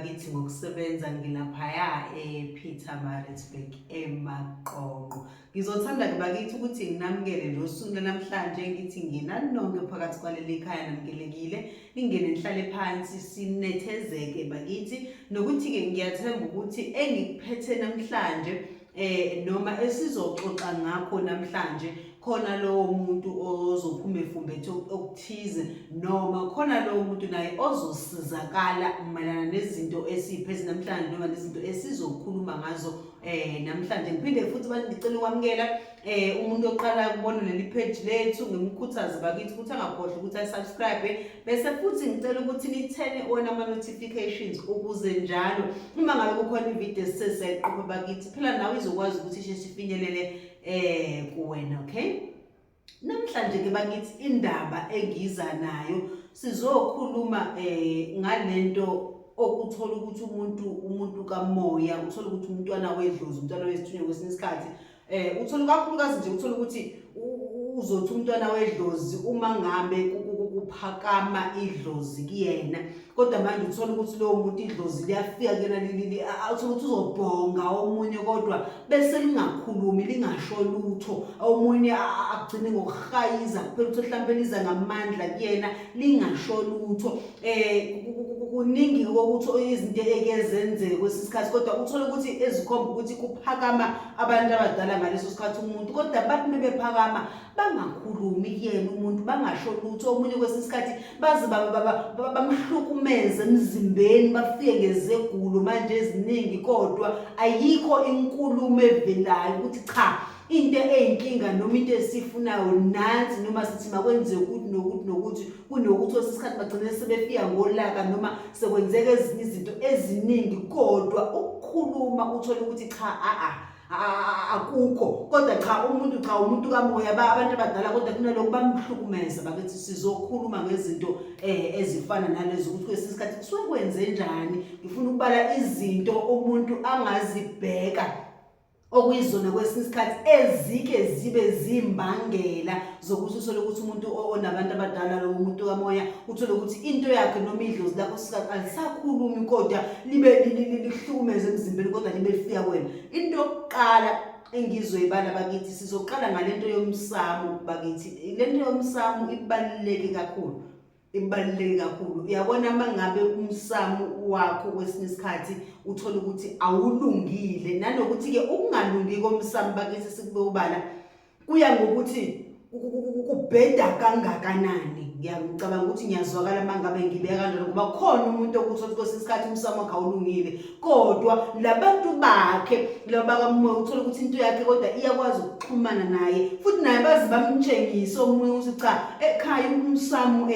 bakithi ngokusebenza ngilaphaya ePietermaritzburg eMaqoqo. Ngizothanda ke bakithi ukuthi nginamukele lo suku namhlanje ngithi nginani nonke phakathi kwaleli khaya namukelekile ningene nihlale phansi sinethezeke bakithi nokuthi ke ngiyathemba ukuthi engikuphethe namhlanje noma esizoxoxa ngakho namhlanje khona lowo muntu ozophuma efumbethe okuthize noma khona lowo muntu naye ozosizakala mayelana nezinto esiphethe namhlanje noma nezinto esizokhuluma ngazo namhlanje. Ngiphinde futhi ngicela ukwamukela umuntu oqala ukubona leli page lethu, ngimkhuthaze bakithi ukuthi angakhohlwa ukuthi ayisubscribe bese futhi ngicela ukuthi nithene ona ama notifications ukuze njalo uma ngabe kukhona ivideo esiseseqopha bakithi phela nawe izokwazi ukuthi sifinyelele kuwena. Okay, namhlanje ke bakithi indaba engiza nayo sizokhuluma ngalento okuthola ukuthi umuntu kamoya uthola ukuthi umntwana wedlozi umntwana wesithunywa kwesinye isikhathi uthola kakhulukazi nje uthola ukuthi uzothi umntwana wedlozi uma ngabe kuphakama idlozi kuyena, kodwa manje uthola ukuthi lowo muntu idlozi liyafika kuyena uthola ukuthi uzobhonga omunye kodwa bese lingakhulumi lingasho lutho, omunye agcine ngokuhayiza kuphela ukuthi mhlawumbe liza ngamandla kuyena lingasho lutho. Kuningi ukuthi izinto ekezenzeke kwesisikhathi kodwa uthola ukuthi ezikhomba ukuthi kuphakama abantu abadala ngaleso sikhathi umuntu, kodwa bathi bephakama bangakhulumi kuyena umuntu bangasho lutho. Omunye kwesisikhathi bazi bamhlukumeze emzimbeni bafike ngezegulo manje eziningi kodwa ayikho inkulumo evelayo ukuthi cha into eyinkinga noma into esifunayo nansi noma sithi makwenze ukuthi nokuthi kunokuthi wesikhathi bagcine sebefika ngolaka noma sekwenzeka ezinye izinto eziningi kodwa ukukhuluma uthola ukuthi cha akukho, kodwa cha umuntu kamoya abantu abadala kodwa kunalokho bamhlukumeza bakithi sizokhuluma ngezinto ezifana nalezo ukuthi kwesikhathi kusuke kwenze njani. Ngifuna ukubala izinto umuntu angazibheka okuyizona kwesinye isikhathi ezike zibe zimbangela zokuthi uthole ukuthi umuntu onabantu abadala lo muntu kamoya uthole ukuthi into yakhe noma idlozi lakho sikhathi alisakhulumi kodwa libe lihlukumeze emzimbeni kodwa libe lifika kuwena. Into yokuqala engizoyibala bakithi sizoqala ngalento yomsamo bakithi. Lento yomsamo ibaluleke kakhulu uyabona mangabe umsamo wakho kwesinye isikhathi uthola ukuthi awulungile nanokuthi ke ukungalungi komsamo bakithi sikubala kuya ngokuthi kubheda kangakanani. Ngiyacabanga ukuthi ngiyazwakala mangabe ngibeka kanjalo ngoba khona umuntu okuthola kwesinye isikhathi umsamo wakhe awulungile kodwa labantu bakhe laba kamoya uthola ukuthi into yakhe kodwa iyakwazi ukuxhumana naye futhi naye bazi bamtshengisa omunye ukuthi cha ekhaya umsamo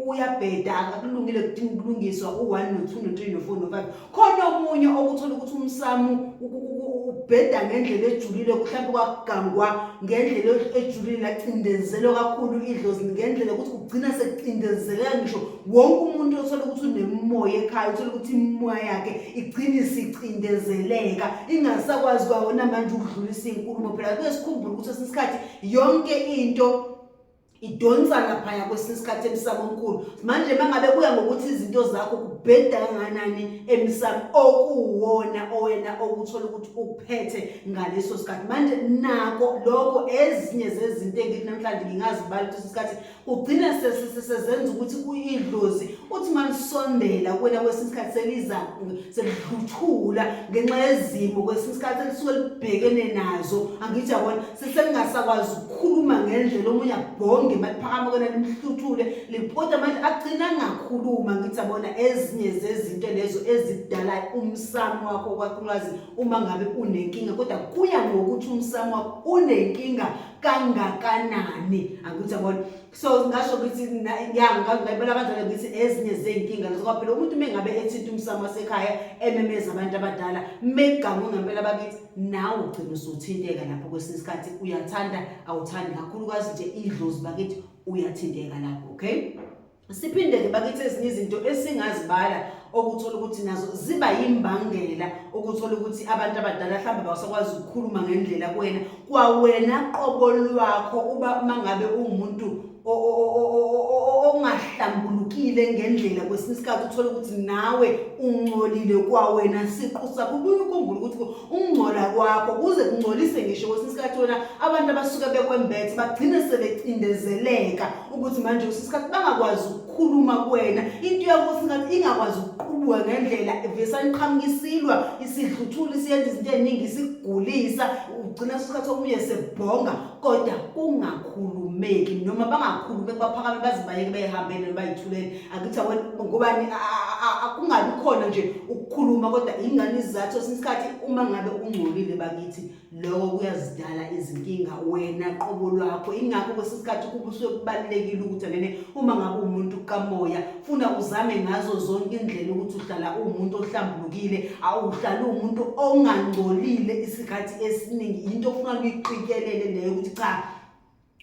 uyabheda akulungile kudinga ukulungiswa u1 no2 no3 no4 no5. Khona omunye okuthola ukuthi umsamo ubheda ngendlela ejulile mhlawumbe kwagangwa ngendlela ejulile lacindezelwa kakhulu idlozi ngendlela ukuthi kugcina sekucindezeleka ngisho wonke umuntu othola ukuthi unemoya ekhaya uthola ukuthi imoya yakhe igcina isicindezeleka ingasakwazi kwawona manje ukudlulisa inkulumo phela kwesikhumbula ukuthi esikhathi yonke into idonsa lapha kwesinye isikhathi emsamo omkhulu. Manje mangabe kuya ngokuthi izinto zakho kubheda kanganani emsamo okuwona owena okuthola ukuthi uphethe ngaleso sikhathi manje nako lokho ezinye zezinto engithi namhlanje ngingazibala ukuthi isikhathi ugcina sezenza ukuthi kuyidlozi uthi manisondela kuwena kwesinye isikhathi selidluthula ngenxa yezimo kwesinye isikhathi elisuke libhekene nazo. Angithi yabona seselingasakwazi ukukhuluma ngendlela omunye abhonge maphakama kona limhluthule liphota manje agcina ngakhuluma. Ngithi yabona ezinye zezinto lezo ezidala umsamo wakho kwakhulukazi uma ngabe unenkinga kodwa kuya ngokuthi umsamo wakho unenkinga kangakanani. Angithi yabona so ngasho ukuthi ngiyangibala kanjalo ngithi ezinye zeinkinga ngoba phela umuntu mengabe ethinta umsamo wasekhaya ememeza abantu abadala megango ngempela bakithi nawe ugcina usuthinteka lapho kwesinye isikhathi uyathanda awuthandi kakhulukazi nje idlozi bakithi uyathinteka lapho. Okay, siphinde ke bakithi ezinye izinto esingazibala okuthola ukuthi nazo ziba yimbangela okuthola ukuthi abantu abadala mhlawumbe basakwazi ukukhuluma ngendlela kwawena qobo lwakho uba mangabe umuntu ongahlambulukile ngendlela kwesinye isikhathi uthola ukuthi nawe ungcolile kwawena siqu sakho. Ubuye ukhumbule ukuthi ukungcola kwakho kuze kungcolise ngisho kwesinye isikhathi wena abantu abasuke bekwembethe bagcine sebecindezeleka ukuthi manje kwesinye isikhathi bangakwazi ukukhuluma kuwena, into yakho kwesinye isikhathi ingakwazi ukuqubuka ngendlela vesaniqhamukisilwa isidluthuli siyenza izinto eziningi isigulisa, ugcina isikhathi omunye sebhonga kodwa kungakhulumeki noma bangakhulumeki baphakame bazibayeke bayihambele bayithulele. Akithi ngobani akungabi khona nje ukukhuluma kodwa ingane izathu kwesinye isikhathi uma ngabe ungcolile bakithi lokho kuyazidala izinkinga wena qobo lwakho. Ingakho kwesinye isikhathi kubalulekile ukuthi nene uma ngabe umuntu kamoya funa uzame ngazo zonke indlela ukuthi uhlala umuntu ohlambulukile, awuhlala umuntu ongangcolile isikhathi esiningi. Into ofuna uyiqikelele leyo ukuthi cha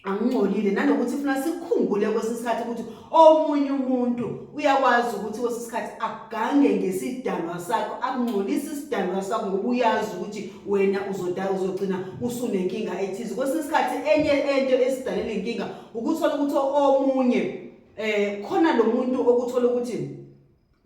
angingcolile, nanokuthi funa sikhumbule kwesinye isikhathi ukuthi omunye umuntu uyakwazi ukuthi kwesinye isikhathi agange ngesidalwa sakho, akungcolise isidalwa sakho ngoba uyazi ukuthi wena uzogcina usunenkinga ethize. Kwesinye isikhathi enye into esidalele inkinga ukuthola ukuthi omunye khona lo muntu okuthola ukuthi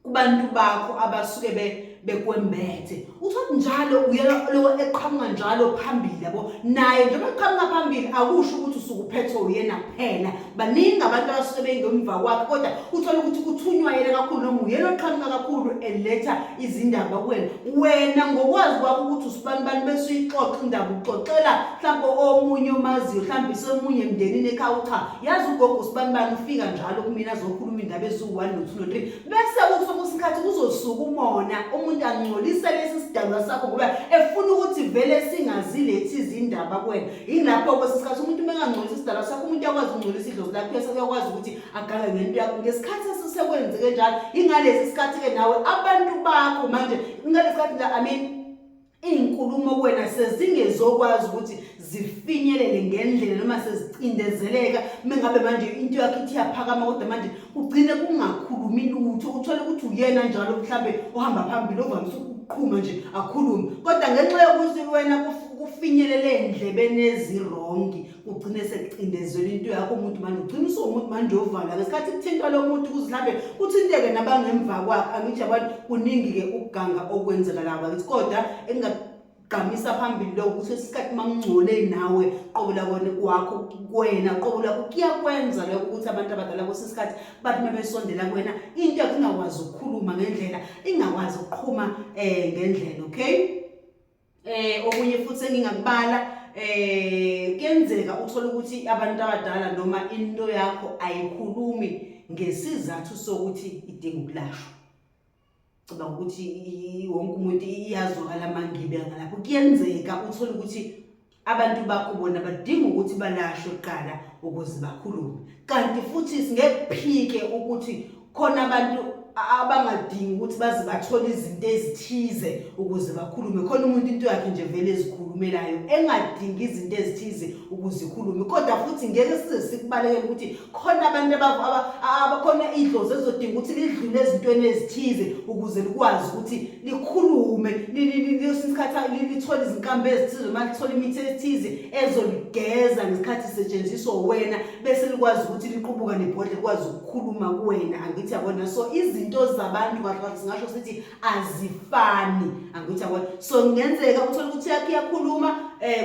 kubantu bakho abasuke bekwembethe uthola njalo uyelo eqhamuka njalo phambili yabo, naye njengoba eqhamuka phambili akusho ukuthi usukuphethwe uyena kuphela, baningi abantu abasuke bengemva kwakhe kodwa uthola ukuthi kuthunywa yena kakhulu noma uyena oqhamuka kakhulu eletha izindaba kuwena. Wena ngokwazi kwakho ukuthi usibani bese uyixoxa indaba uxoxela mhlawumbe omunye omaziyo, mhlawumbe semunye emndenini ekhaya cha yazi ugogo usibani ufika njalo kumina azokhuluma indaba eziwu-1 no-2 no-3 bese uthi kusikhathi kuzosuka umona umuntu angcolise lesi sidalwa sakho ngoba efuna ukuthi vele singazilethi izindaba kuwena. Yilapho kwesikhathi umuntu mengangcolisa isidalwa sakho umuntu yakwazi ukungcolisa idlozi lakhe bese uyakwazi ukuthi agange ngento yakho ngesikhathi esisekwenzeke njalo. Ingalesi sikhathi ke nawe abantu bakho manje ingalesi sikhathi nje inkulumo kuwena sezingezokwazi ukuthi zifinyelele ngendlela noma sezicindezeleka mengabe manje into yakhe ithi yaphakama kodwa manje ugcine kungakhulumi lutho. Uthola ukuthi uyena njalo mhlambe ohamba phambili ovamise ukuqhuma nje akhulume kodwa ngenxa yokuthi wena kufinyelele endlebeni ezirongi ugcine sekucindezela into yakho umuntu manje ugcina umuntu manje ovala ngesikhathi kuthintwa lo muntu kuzihlambe kuthinteke nabangemva kwakhe. Angithi abantu kuningi ke ukuganga okwenzeka laba kithi kodwa engagamisa phambili lo ukuthi isikhathi mangcole nawe qobo kwakho kuwena qobo lakho kuyakwenza lokho ukuthi abantu abadala kwesikhathi bathi mabesondela kuwena into yakho ingakwazi ukukhuluma ngendlela, ingakwazi ukuqhuma ngendlela. Okay, okunye futhi engingakubala kuyenzeka uthola ukuthi abantu abadala noma into yakho ayikhulumi ngesizathu sokuthi idinga ukulashwa. Cabanga ukuthi wonke umuntu iyazwakala mangibe ngalapho. Kuyenzeka uthola ukuthi abantu bakho bona badinga ukuthi balashwe kuqala ukuze bakhulume, kanti futhi singekuphike ukuthi khona abantu abangadingi ukuthi baze bathole izinto ezithize ukuze bakhulume. Khona umuntu into yakhe nje vele ezikhulumelayo engadingi izinto ezithize ukuze ikhulume, kodwa futhi ngeke size sikubalekele ukuthi khona abantu abakhona idlozi ezodinga ukuthi lidlule ezintweni ezithize ukuze likwazi ukuthi likhulume, lisikhathi lithole izinkambo ezithize noma lithole imithi ethize ezoligeza ngesikhathi sisetshenziswa wena bese likwazi ukuthi liqubuka nebhodle likwazi ukukhuluma kuwena. Angithi yabona, so izinto zabantu kahle singasho sithi azifani. Angithi yabona, so kungenzeka uthola ukuthi yakhe iyakhuluma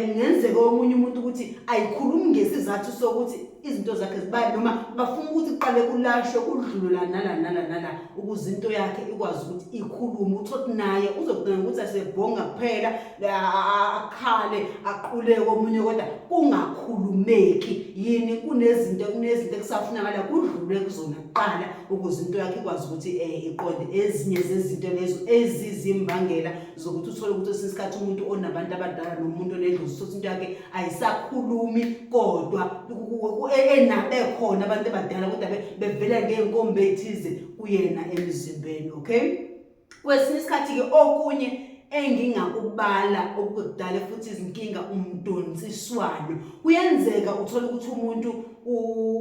kungenzeka omunye umuntu ukuthi ayikhulumi ngesizathu sokuthi izinto zakhe zibaye noma bafuna ukuthi kuqale kulashwe kudlule nala ukuze into yakhe ikwazi ukuthi ikhulume. Uthothi naye uzogcina ukuthi asebhonga kuphela akhale aquleke omunye kodwa kungakhulumeki. Yini kunezinto ekusafunakala kudlule kuzona kuqala ukuze into yakhe ikwazi ukuthi iqonde. Ezinye zezinto lezo ezizimbangela zokuthi uthole ukuthi isikhathi umuntu onabantu abadala nomuntu onedlozi sothi into yakhe ayisakhulumi kodwa ekhona abantu abadala kodwa bevela ngeenkombe ethize kuyena emzimbeni. Okay, kwesinye isikhathi ke okunye engingakubala okudala futhi izinkinga umdonsiswano. Kuyenzeka uthola ukuthi umuntu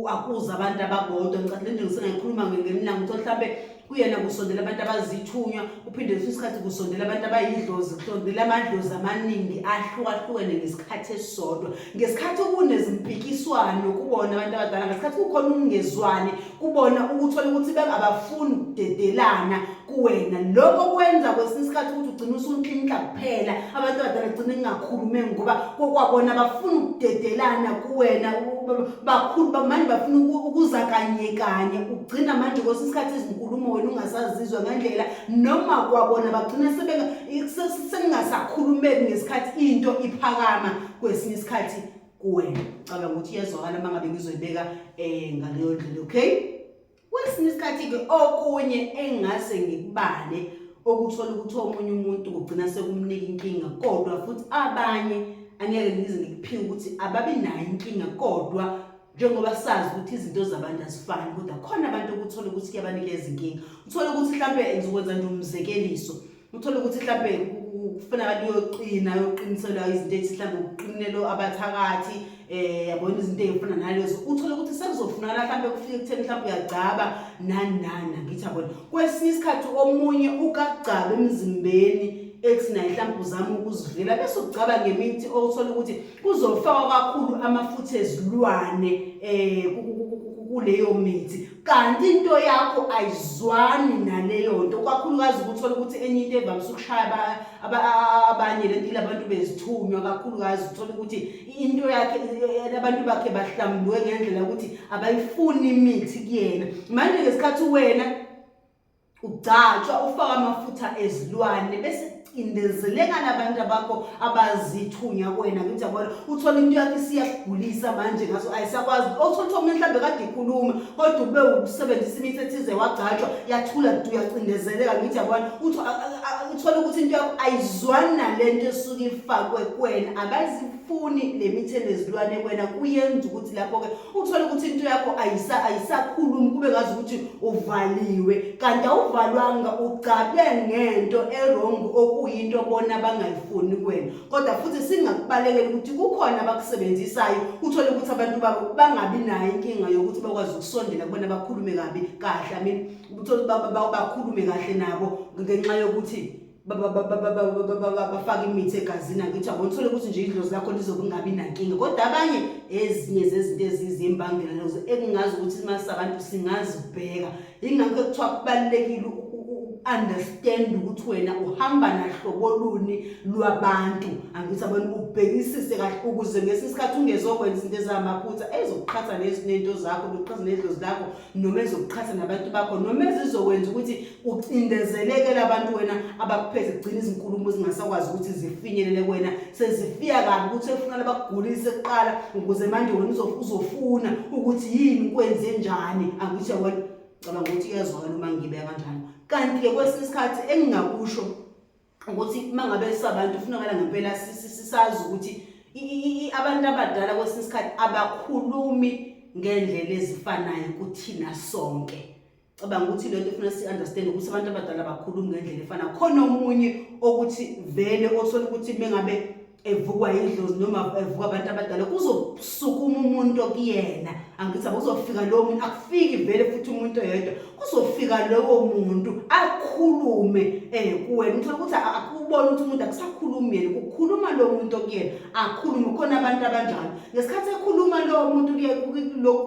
akuza abantu ababodwa ngicathi nje ngisengayikhuluma ngemlango uthola mhlambe kuyena kusondela abantu abazithunywa, uphinde kwesinye isikhathi kusondela abantu abayidlozi, kusondela amadlozi amaningi ahlukahlukene ngesikhathi esisodwa. Ngesikhathi kunezimpikiswano kubona abantu abadala, ngesikhathi kukhona ukungezwani kubona, ukuthola ukuthi abafuni ukudedelana kuwena. Lokho kwenza kwesinye isikhathi ukuthi ugcine usunkinqa kuphela, abantu abadala gcine kungakhulumeki ngoba kwabona bafuna ukudedelana kuwena, bakhulu manje bafuna ukuzakanye. Ugcina manje kwesinye isikhathi izinkulumo wena ungasazizwa ngendlela, noma kwabona bagcina seningasakhulumeki ngesikhathi into iphakama kwesinye isikhathi kuwena. Cabanga ukuthi iyezwakala uma ngabe ngizoyibeka ngaleyo ndlela, okay? Kwesinye isikhathi-ke okunye engase ngikubale okuthola ukuthi omunye umuntu kugcina sekumnika inkinga, kodwa futhi abanye angeke ngize ngikuphike ukuthi ababi nayo inkinga, kodwa njengoba sazi ukuthi izinto zabantu azifani, kodwa khona abantu ukuthola ukuthi kuyabanikeza inkinga. Uthola ukuthi mhlambe ngizokwenza nje umzekeliso, uthola ukuthi mhlambe kufanele yoqinisela izinto ethi mhlambe uqinelo abathakathi, yabona izinto ezifana nalezo. Uthola ukuthi sekuzofunakala mhlambe kufike kutheni mhlambe uyagcaba nani ngithi yabona. Kwesinye isikhathi omunye ukagcaba emzimbeni ethi naye mhlambe uzama ukuzivela, bese ugcaba ngemithi othola ukuthi kuzofakwa kakhulu amafutha ezilwane kuleyo mithi, kanti into yakho ayizwani naleyo nto. Kakhulukazi ukuthola ukuthi enye into evamise ukushaya abanye lento labantu bezithunywa, kakhulukazi uthola ukuthi into yakhe abantu bakhe bahlambuluke ngendlela ukuthi abayifuni imithi kuyena. Manje ngesikhathi wena ugcatshwa ufaka amafutha ezilwane bese indezeleka nabantu abakho abazithunya kuwena, ngithi yabona uthola into yakhe siyakugulisa manje ngaso ayisakwazi. Othola mhlambe kade ikhuluma kodwa ube usebenzisa imithi ethize wagcatshwa yathula uyacindezeleka, ngithi yabona uthola ukuthi into yakho ayizwani nalento esuke ifakwe kuwena, abazifuni le mithi enezilwane kuwena. Kuyenza ukuthi lapho-ke uthola ukuthi into yakho ayisakhulumi, kube ngazi ukuthi uvaliwe, kanti awuvalwanga, ugcabe ngento erong okuyinto bona bangayifuni kuwena. Kodwa futhi singakubalekela ukuthi kukhona abakusebenzisayo, uthole ukuthi abantu babo bangabi nayo inkinga yokuthi bakwazi ukusondela kubona bakhulume kahle, bakhulume kahle nabo ngenxa yokuthi bafaka imithi egazini. Ngithi yabona uthole ukuthi nje idlozi lakho lizokungabi nankinga, kodwa abanye ezinye zezinto ezizimbangela lezo ekungazi ukuthi mase abantu singazibheka. Ingakho kuthiwa kubalekile understand ukuthi wena uhamba nahlobo luni lwabantu. Angithi abantu ubhekisise kahle ukuze ngesinye isikhathi ungezokwenza izinto ezamaphutha ezokuqhatha nezinto zakho, uqhatha nezidlozi lakho, noma ezokuqhatha nabantu bakho, noma ezizokwenza ukuthi ucindezeleke abantu wena abakuphethe, kugcina izinkulumo zingasakwazi ukuthi zifinyelele kuwena, sezifika kabi ukuthi ufuna bakugulise kuqala ukuze manje wena uzofuna ukuthi yini kwenze njani. Angithi yabona, cabanga ukuthi iyazwakala uma ngibeka kanjani. Kanti-ke kwesinye isikhathi engingakusho ukuthi uma ngabe sabantu kufunakala ngempela sazi ukuthi abantu abadala kwesinye isikhathi abakhulumi ngendlela ezifanayo kuthina sonke. Cabanga ukuthi lento ufuna si-understand ukuthi abantu abadala abakhulumi ngendlela efanayo. Khona omunye ukuthi vele othola ukuthi mengabe evukwa idlozi noma evukwa abantu abadala kuzosukuma umuntu okuyena. Angithi uzofika lowo muntu, akufiki vele futhi umuntu oyedwa, kuzofika lowo muntu akhulume kuwena. Uthola ukuthi akubona ukuthi umuntu akusakhulumi yena, kukhuluma lowo muntu okuyena, akhulume. Khona abantu abanjalo, ngesikhathi ekhuluma lowo muntu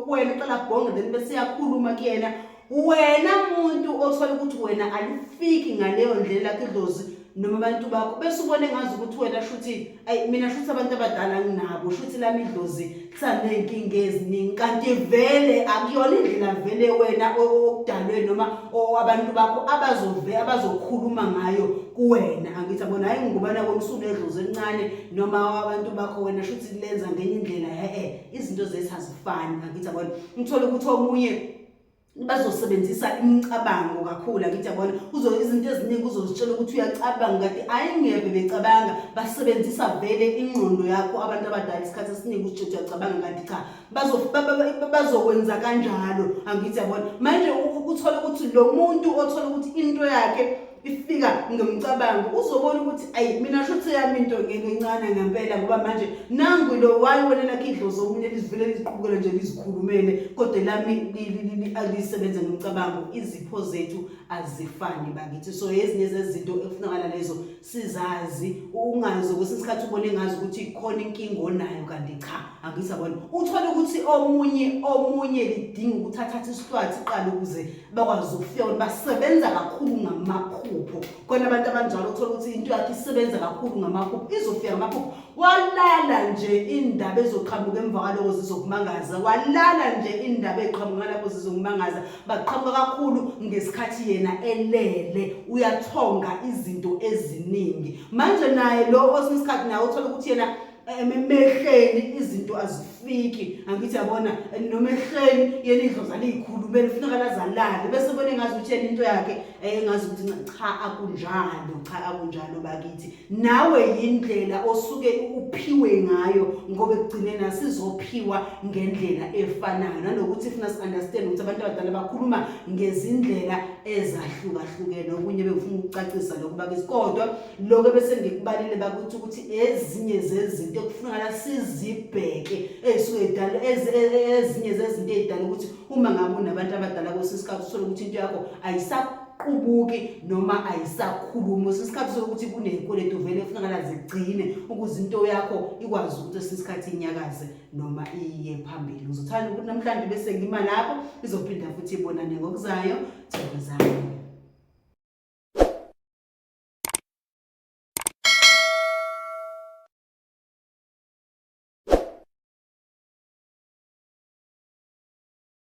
kuwena uqala kubhonga then bese yakhuluma kuyena, wena muntu othola ukuthi wena alifiki ngaleyo ndlela kudlozi noma abantu bakho, bese ubone ngazi ukuthi wena shuthi mina shuthi abantu abadala nginabo, shuthi lami idlozi sanenkinga eziningi, kanti vele akuyona indlela vele wena okudalwe noma abantu bakho abazokhuluma ngayo kuwena. Angithi yabona hayi ngubana wena usunedlozi encane noma abantu bakho wena shuthi lenza ngenye indlela, izinto zethu azifani. Angithi yabona ngithola ukuthi omunye bazosebenzisa imicabango kakhulu. Angithi yabona izinto eziningi uzozitshela ukuthi uyacabanga, kanti ayingebe becabanga, basebenzisa vele ingqondo yakho. Abantu abadala isikhathi esiningi ukuthi uyacabanga kanti cha bazokwenza kanjalo. Angithi yabona manje uthola ukuthi lo muntu othola ukuthi into yakhe ifika ngomcabango uzobona ukuthi ayi mina shothi yami into ngencane ngempela ngoba manje nangu lo wayibonela kidlozi omunye lizivele liziqhubukele nje lizikhulumele kodwa lami alisebenze ngomcabango. Izipho zethu azifani bakithi, so ezinye zezinto ekufunakala lezo sizazi, ungazi kwesinye isikhathi ubone ngazi ukuthi khona inkinga onayo kanti cha angisabona. Uthola ukuthi omunye lidinga ukuthi athathe isihlwathi iqala ukuze bakwazi ukufika basebenza kakhulu ngamaphupho. Khona abantu abanjalo uthola ukuthi into yakhe isebenza kakhulu ngamaphupho, izofika ngamaphupho. Walala nje indaba ezoqhamuka emva kwaloko zizokumangaza, walala nje indaba eqhamuka lapho zizokumangaza. Baqhamuka kakhulu ngesikhathi yena elele uyathonga izinto eziningi. Manje naye lo osisikhathi naye uthola ukuthi yena emehleni izinto azifiki. Angithi yabona nomehleni yena idlozi aliyikhulumela kufuneka lazalale bese bone ngazi ukuthi yena into yakhe engazi ukuthi cha akunjalo bakithi. Nawe indlela osuke uphiwe ngayo ngoba ekugcineni asizophiwa ngendlela efanayo, nanokuthi funa si-understand ukuthi abantu abadala bakhuluma ngezindlela ezahlukahlukene. Okunye bekufuna ukucacisa lokho bakithi, kodwa lokho bese ngikubalile bakuthi ukuthi ezinye zezinto ekufuneka sizibheke esuke edala ezinye zezinto ezidala ukuthi uma ngabe unabantu abadala kwesisikhathi uthola ukuthi into yakho ayisaqubuki noma ayisakhuluma. Sisikhathi sokuthi kuneyinkolelo vele kufuneka zigcine ukuze into yakho ikwazi ukuthi sisikhathi inyakaze noma iye phambili. Uzothanda ukuthi namhlanje bese ngima lapho izophinda futhi ibonane ngokuzayo. Thokozani.